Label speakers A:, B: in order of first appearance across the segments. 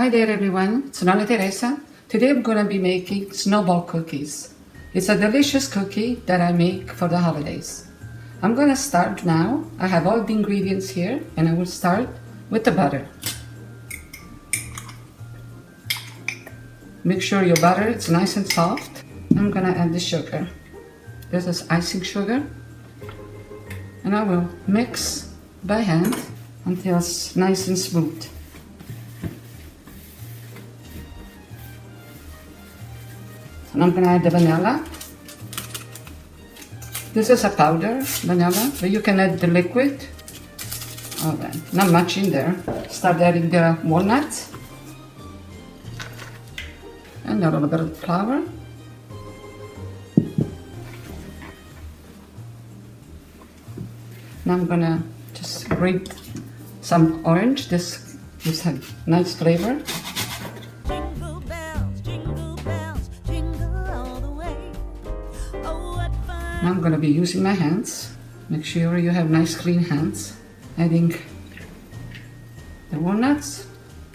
A: Hi there everyone, it's Nonna Teresa. Today I'm going to be making Snowball cookies. It's a delicious cookie that I make for the holidays. I'm going to start now. I have all the ingredients here and I will start with the butter. Make sure your butter is nice and soft. I'm going to add the sugar. This is icing sugar. And I will mix by hand until it's nice and smooth. And I'm going to add the vanilla. This is a powder vanilla, but you can add the liquid. Alright, not much in there. Start adding the walnuts. And a little bit of flour. Now I'm going to just grate some orange. This gives a nice flavor. Now I'm going to be using my hands. Make sure you have nice clean hands. Adding the walnuts.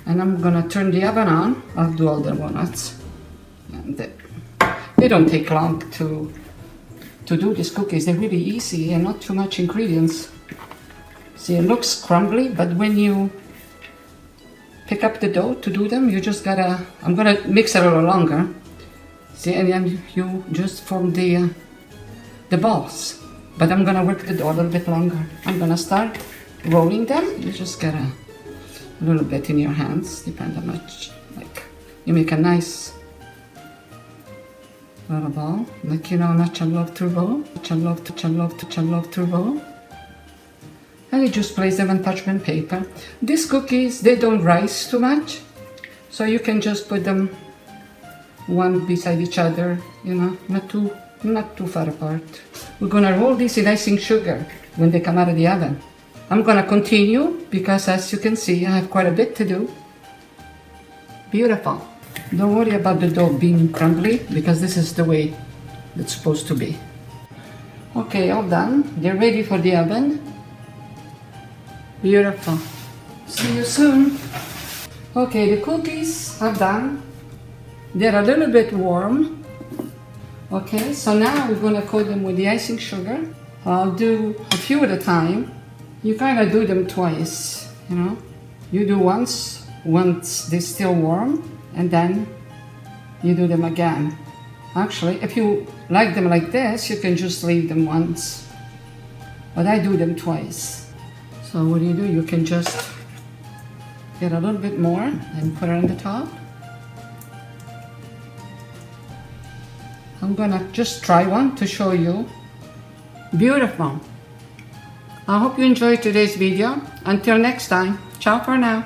A: And I'm going to turn the oven on. I'll do all the walnuts. And they don't take long to do these cookies. They're really easy and not too much ingredients. See, it looks crumbly, but when you pick up the dough to do them, you just gotta, I'm gonna mix it a little longer. See, and then you just form the balls. But I'm gonna work the dough a little bit longer. I'm gonna start rolling them. You just get a little bit in your hands, depend how much, like, you make a nice little ball, like, you know how much I love to roll. I love to roll. And you just place them on parchment paper. These cookies, they don't rise too much, so you can just put them one beside each other, you know, not too far apart. We're gonna roll these in icing sugar when they come out of the oven. I'm gonna continue because, as you can see, I have quite a bit to do. Beautiful. Don't worry about the dough being crumbly because this is the way it's supposed to be. Okay, all done. They're ready for the oven. Beautiful. See you soon. Okay, the cookies are done. They're a little bit warm. Okay, so now we're gonna coat them with the icing sugar. I'll do a few at a time. You kind of do them twice, you know. You do once they're still warm, and then you do them again. Actually, if you like them like this, you can just leave them once. But I do them twice. So what do? You can just get a little bit more and put it on the top. I'm gonna just try one to show you. Beautiful. I hope you enjoyed today's video. Until next time, ciao for now.